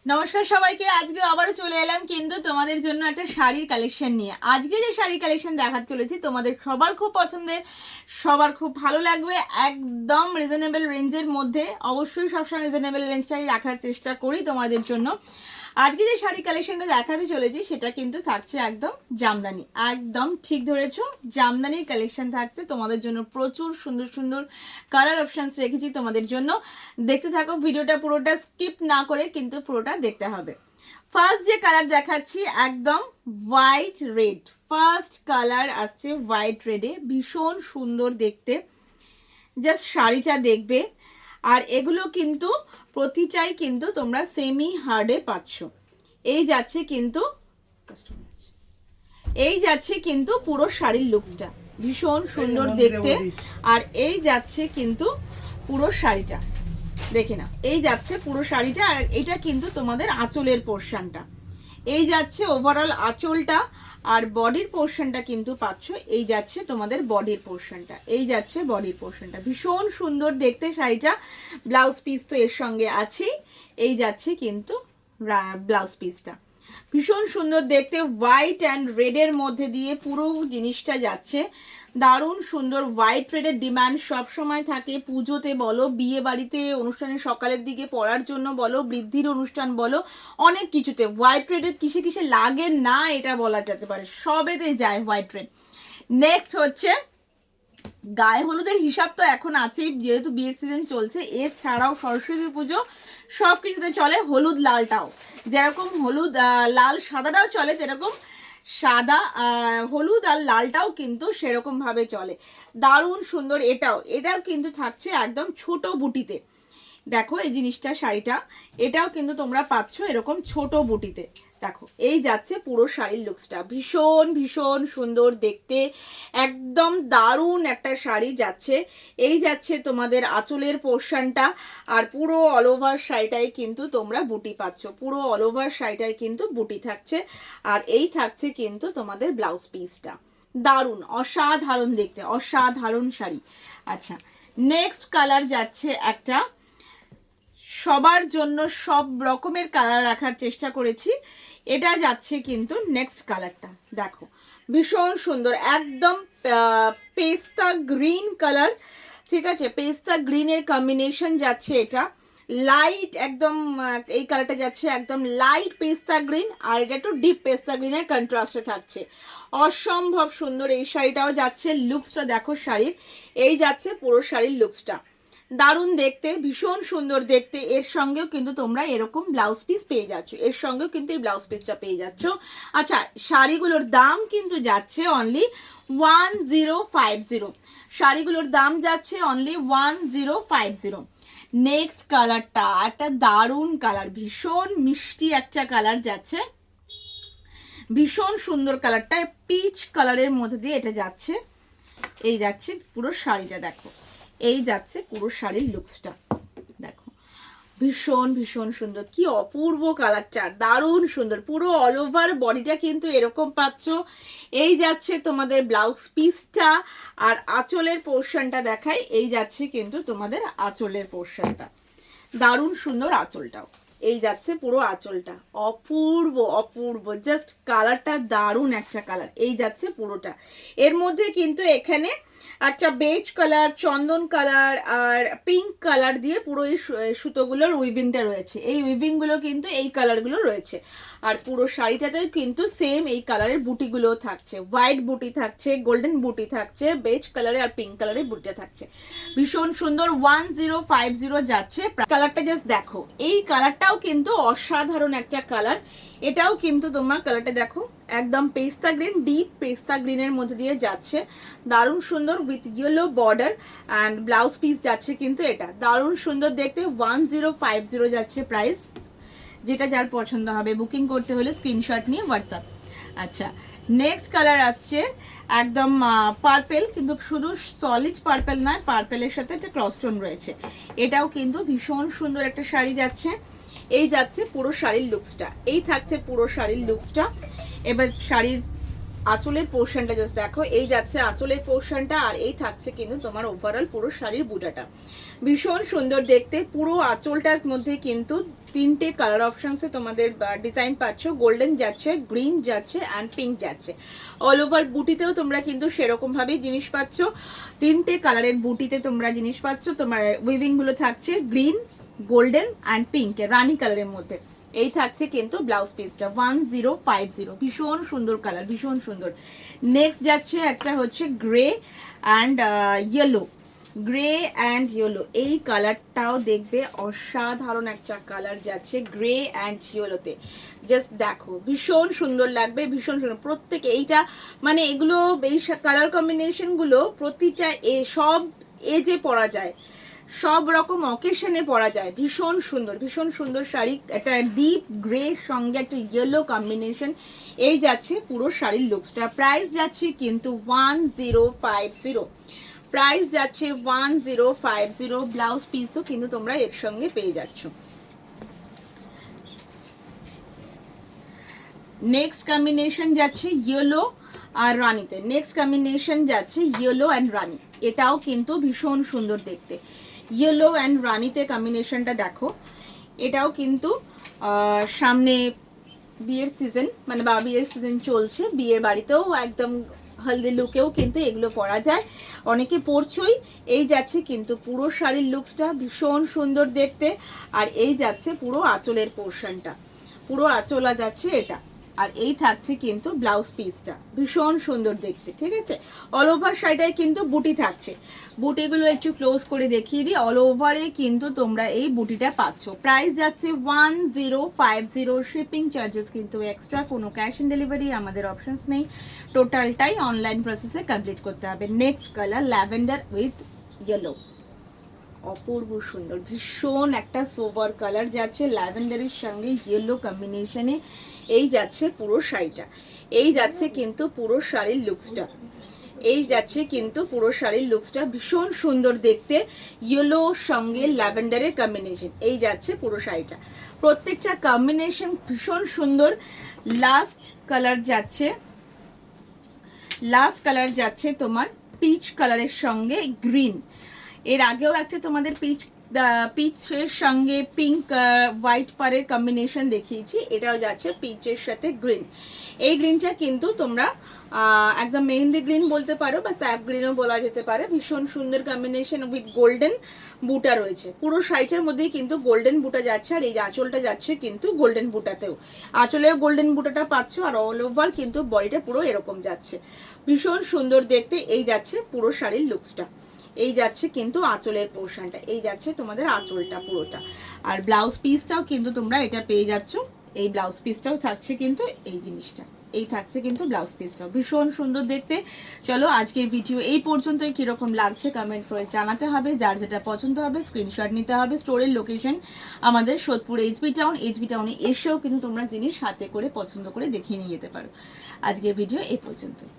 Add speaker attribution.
Speaker 1: নমস্কার সবাইকে। আজকে আবারও চলে এলাম কিন্তু তোমাদের জন্য একটা শাড়ির কালেকশন নিয়ে। আজকে যে শাড়ির কালেকশন দেখাতে চলেছি তোমাদের সবার খুব পছন্দের, সবার খুব ভালো লাগবে, একদম রিজনেবল রেঞ্জের মধ্যে। অবশ্যই সবসময় রিজনেবল রেঞ্জটাই রাখার চেষ্টা করি তোমাদের জন্য। আজকে যে শাড়ি কালেকশনটা দেখাতে চলেছি সেটা কিন্তু থাকছে একদম জামদানি। একদম ঠিক ধরেছো, জামদানির কালেকশন থাকছে তোমাদের জন্য। প্রচুর সুন্দর সুন্দর কালার অপশানস রেখেছি তোমাদের জন্য। দেখতে থাকো ভিডিওটা, পুরোটা স্কিপ না করে কিন্তু পুরোটা দেখতে হবে। ফার্স্ট যে কালার দেখাচ্ছি একদম হোয়াইট রেড। ফার্স্ট কালার আসছে হোয়াইট রেডে, ভীষণ সুন্দর দেখতে। জাস্ট শাড়িটা দেখবে। আর এগুলো কিন্তু প্রতিটাই কিন্তু তোমরা সেমি হার্ডে পাচ্ছ। এই যাচ্ছে কিন্তু পুরো শাড়ির লুকসটা, ভীষণ সুন্দর দেখতে। আর এই যাচ্ছে কিন্তু পুরো শাড়িটা, দেখে না, এই যাচ্ছে পুরো শাড়িটা। আর এটা কিন্তু তোমাদের আঁচলের পোর্শনটা, এই যাচ্ছে ওভারঅল আঁচলটা। আর বডির পোর্শনটা কিন্তু পাচ্ছ, এই যাচ্ছে তোমাদের বডির পোর্শনটা, এই যাচ্ছে বডির পোর্শনটা। ভীষণ সুন্দর দেখতে শাড়িটা। ব্লাউজ পিস তো এর সঙ্গে আছেই, এই যাচ্ছে কিন্তু ব্লাউজ পিসটা। ভীষণ সুন্দর দেখতে, হোয়াইট অ্যান্ড রেডের মধ্যে দিয়ে পুরো জিনিসটা যাচ্ছে। দারুণ সুন্দর। হোয়াইট রেডের ডিমান্ড সবসময় থাকে, পুজোতে বলো, বিয়ে বাড়িতে, অনুষ্ঠানের সকালের দিকে পরার জন্য বলো, বৃদ্ধির অনুষ্ঠান বলো, অনেক কিছুতে হোয়াইট রেডের কিসে কিসে লাগে না এটা বলা যেতে পারে, সবেতে যায় হোয়াইট রেড। নেক্সট হচ্ছে গায়ে হলুদের হিসাব তো এখন আছেই, যেহেতু বিয়ের সিজন চলছে। এছাড়াও সরস্বতী পুজো সব কিছুতে চলে হলুদ লালটাও। যেরকম হলুদ লাল সাদাটাও চলে, যেরকম সাদা হলুদ আর লালটাও কিন্তু সেরকম ভাবে চলে। দারুণ সুন্দর। এটাও কিন্তু থাকছে একদম ছোট বুটিতে। দেখো এই জিনিসটা, শাড়িটা এটাও কিন্তু তোমরা পাচ্ছ এরকম ছোট বুটিতে। দেখো এই যাচ্ছে পুরো শাড়ির লুকসটা, ভীষণ ভীষণ সুন্দর দেখতে। একদম দারুণ একটা শাড়ি যাচ্ছে। এই যাচ্ছে তোমাদের আঁচলের পোর্শনটা। আর পুরো অল ওভার শাড়িটাই কিন্তু তোমরা বুটি পাচ্ছ, পুরো অল ওভার শাড়িটাই কিন্তু বুটি থাকছে। আর এই থাকছে কিন্তু তোমাদের ব্লাউজ পিসটা। দারুণ, অসাধারণ দেখতে, অসাধারণ শাড়ি। আচ্ছা, নেক্সট কালার যাচ্ছে একটা, সবার জন্য সব রকমের কালার রাখার চেষ্টা করেছি। এটা যাচ্ছে কিন্তু নেক্সট কালারটা, দেখো ভীষণ সুন্দর, একদম পেস্তা গ্রিন কালার। ঠিক আছে, পেস্তা গ্রিনের কম্বিনেশন যাচ্ছে এটা। লাইট একদম, এই কালারটা যাচ্ছে একদম লাইট পেস্তা গ্রিন, আর এটা একটু ডিপ পেস্তা গ্রিনের কন্ট্রাস্টে থাকছে। অসম্ভব সুন্দর এই শাড়িটাও যাচ্ছে। লুকসটা দেখো শাড়ির, এই যাচ্ছে পুরো শাড়ির লুকসটা। দারুণ দেখতে, ভীষণ সুন্দর দেখতে। এর সঙ্গেও কিন্তু তোমরা এরকম ব্লাউজ পিস পেয়ে যাচ্ছ, এর সঙ্গেও কিন্তু এই ব্লাউজ পিসটা পেয়ে যাচ্ছ। আচ্ছা, শাড়িগুলোর দাম কিন্তু যাচ্ছে অনলি 1050। শাড়িগুলোর দাম যাচ্ছে অনলি 1050। নেক্সট কালারটা একটা দারুণ কালার, ভীষণ মিষ্টি একটা কালার যাচ্ছে, ভীষণ সুন্দর কালারটা। পিচ কালারের মধ্যে দিয়ে এটা যাচ্ছে। এই যাচ্ছে পুরো শাড়িটা, দেখো এই যাচ্ছে পুরো শাড়ির লুকসটা। দেখো ভীষণ ভীষণ সুন্দর, কি অপূর্ব কালারটা, দারুণ সুন্দর। পুরো অল ওভার বডিটা কিন্তু এরকম পাচ্ছ। এই যাচ্ছে তোমাদের ব্লাউজ পিসটা। আর আঁচলের পোর্শনটা দেখাই, এই যাচ্ছে কিন্তু তোমাদের আঁচলের পোর্শনটা। দারুণ সুন্দর আঁচলটাও, এই যাচ্ছে পুরো আঁচলটা। অপূর্ব অপূর্ব, জাস্ট কালারটা দারুণ একটা কালার। এই যাচ্ছে পুরোটা। এর মধ্যে কিন্তু এখানে একটা বেজ কালার, চন্দন কালার আর পিঙ্ক কালার দিয়ে পুরো এই সুতোগুলোর উইভিংটা রয়েছে। এই উইভিংগুলো কিন্তু এই কালারগুলো রয়েছে। আর পুরো শাড়িটাতে কিন্তু সেম এই কালারের বুটিগুলোও থাকছে। হোয়াইট বুটি থাকছে, গোল্ডেন বুটি থাকছে, বেজ কালারে আর পিঙ্ক কালারের বুটিটা থাকছে। ভীষণ সুন্দর। 1050 যাচ্ছে। কালারটা জাস্ট দেখো, এই কালারটাও কিন্তু অসাধারণ একটা কালার। এটাও কিন্তু তোমার কালারটা দেখো, একদম পেস্তা গ্রিন, ডিপ পেস্তা গ্রিনের মধ্যে দিয়ে যাচ্ছে। দারুণ সুন্দর, with yellow border and blouse piece যাচ্ছে কিন্তু এটা। দারুণ সুন্দর দেখতে। 1050 যাচ্ছে প্রাইস। যেটা যার পছন্দ হবে বুকিং করতে হলে স্ক্রিনশট নিয়ে হোয়াটসঅ্যাপ। আচ্ছা, নেক্সট কালার আসছে একদম পার্পেল, কিন্তু শুধু সলিড পার্পেল নয়, পার্পেলের সাথে একটা ক্রসটোন রয়েছে। এটাও কিন্তু ভীষণ সুন্দর একটা শাড়ি যাচ্ছে। এই যাচ্ছে পুরো শাড়ির লুকসটা, এই থাকছে পুরো শাড়ির লুকসটা। এবার শাড়ির আঁচলের পোর্শনটা জাস্ট দেখো, এই যাচ্ছে আঁচলের পোর্শনটা, আর এই থাকছে কিন্তু তোমার ওভারঅল পুরো শাড়ির বুটাটা। ভীষণ সুন্দর দেখতে। পুরো আঁচলটার মধ্যে কিন্তু 3টে কালার অপশনসে তোমাদের ডিজাইন পাচ্ছ। গোল্ডেন যাচ্ছে, গ্রিন যাচ্ছে অ্যান্ড পিঙ্ক যাচ্ছে। অল ওভার বুটিতেও তোমরা কিন্তু সেরকম ভাবেই জিনিস পাচ্ছ। 3টে কালারের বুটিতে তোমরা জিনিস পাচ্ছ। তোমার উইভিং গুলো থাকছে গ্রিন, গোল্ডেন অ্যান্ড পিঙ্ক, রানি কালারের মধ্যে। এই থাকছে কিন্তু ব্লাউজ পিসটা 1050। ভীষণ সুন্দর কালার, ভীষণ সুন্দর। নেক্সট যাচ্ছে একটা হচ্ছে grey and yellow, grey and yellow. এই কালারটাও দেখবে অসাধারণ একটা কালার যাচ্ছে গ্রে অ্যান্ড ইয়েলোতে। জাস্ট দেখো, ভীষণ সুন্দর লাগবে, ভীষণ সুন্দর প্রত্যেকে। এইটা মানে এগুলো এই কালার কম্বিনেশনগুলো প্রতিটা সব এজে পরা যায়, সব রকম অকেশনে পরা যায়। ভীষণ সুন্দর, ভীষণ সুন্দর শাড়ি। একটা ডিপ গ্রে সঙ্গে একটা ইয়েলো কম্বিনেশন। এই যাচ্ছে পুরো শাড়ির লুকসটা। প্রাইস যাচ্ছে কিন্তু 1050, প্রাইস যাচ্ছে 1050। ব্লাউজ পিসও কিন্তু তোমরা এর সঙ্গে পেয়ে যাচ্ছ। নেক্সট কম্বিনেশন যাচ্ছে ইয়েলো আর রানিতে। নেক্সট কম্বিনেশন যাচ্ছে ইয়েলো অ্যান্ড রানি। এটাও কিন্তু ভীষণ সুন্দর দেখতে। ইয়েলো অ্যান্ড রানিতে কম্বিনেশনটা দেখো। এটাও কিন্তু সামনে বিয়ের সিজন, মানে বা বিয়ের সিজন চলছে, বিয়ের বাড়িতেও একদম হলদি লুকেও কিন্তু এগুলো পরা যায়, অনেকে পরছই। এই যাচ্ছে কিন্তু পুরো শাড়ির লুকসটা, ভীষণ সুন্দর দেখতে। আর এই যাচ্ছে পুরো আঁচলের পোর্শনটা, পুরো আঁচলা যাচ্ছে এটা। আর এই থাকছে কিন্তু ব্লাউজ পিসটা, ভীষণ সুন্দর দেখতে। ঠিক আছে, অল ওভার শাড়িটায় কিন্তু বুটি থাকছে। বুটিগুলো একটু ক্লোজ করে দেখিয়ে দিই। অল ওভারে কিন্তু তোমরা এই বুটিটা পাচ্ছ। প্রাইস যাচ্ছে 1050। শিপিং চার্জেস কিন্তু এক্সট্রা, কোনো ক্যাশ অন ডেলিভারি আমাদের অপশনস নেই। টোটালটাই অনলাইন প্রসেসে কমপ্লিট করতে হবে। Next colour lavender with yellow, অপূর্ব সুন্দর, ভীষণ একটা সোভার কালার যাচ্ছে ল্যাভেন্ডারের সঙ্গে ইয়েলো কম্বিনেশনে। এই যাচ্ছে পুরো শাড়িটা, এই যাচ্ছে কিন্তু পুরো শাড়ির লুকসটা, এই যাচ্ছে কিন্তু পুরো শাড়ির লুকসটা। ভীষণ সুন্দর দেখতে, ইয়েলো সঙ্গে ল্যাভেন্ডারের কম্বিনেশন। এই যাচ্ছে পুরো শাড়িটা, প্রত্যেকটা কম্বিনেশন ভীষণ সুন্দর। লাস্ট কালার যাচ্ছে, লাস্ট কালার যাচ্ছে তোমার পিচ কালারের সঙ্গে গ্রিন। এর আগেও একটা তোমাদের পিচের সঙ্গে পিঙ্ক হোয়াইট পারের কম্বিনেশন দেখিয়েছি। এটাও যাচ্ছে পিচের সাথে গ্রিন। এই গ্রিনটা কিন্তু তোমরা একদম মেহেন্দি গ্রিন বলতে পারো বা স্যাপ গ্রিনও বলা যেতে পারে। ভীষণ সুন্দর কম্বিনেশন উইথ গোল্ডেন বুটা রয়েছে। পুরো শাড়িটার মধ্যেই কিন্তু গোল্ডেন বুটা যাচ্ছে। আর এই আঁচলটা যাচ্ছে কিন্তু গোল্ডেন বুটাতেও, আঁচলেও গোল্ডেন বুটাটা পাচ্ছ। আর অল ওভার কিন্তু বডিটা পুরো এরকম যাচ্ছে, ভীষণ সুন্দর দেখতে। এই যাচ্ছে পুরো শাড়ির লুকসটা, এই যাচ্ছে কিন্তু আঁচলের পোর্শনটা, এই যাচ্ছে তোমাদের আঁচলটা পুরোটা। আর ব্লাউজ পিসটাও কিন্তু তোমরা এটা পেয়ে যাচ্ছ। এই ব্লাউজ পিসটাও থাকছে কিন্তু এই জিনিসটা, এই থাকছে কিন্তু ব্লাউজ পিসটাও, ভীষণ সুন্দর দেখতে। চলো আজকের ভিডিও এই পর্যন্তই। কিরকম লাগছে কমেন্ট করে জানাতে হবে। যার যেটা পছন্দ হবে স্ক্রিনশট নিতে হবে। স্টোরের লোকেশন আমাদের সোদপুর এইচবি টাউন। এইচবি টাউনে এসেও কিন্তু তোমরা জিনিস হাতে করে পছন্দ করে দেখিয়ে নিয়ে যেতে পারো। আজকের ভিডিও এই পর্যন্তই।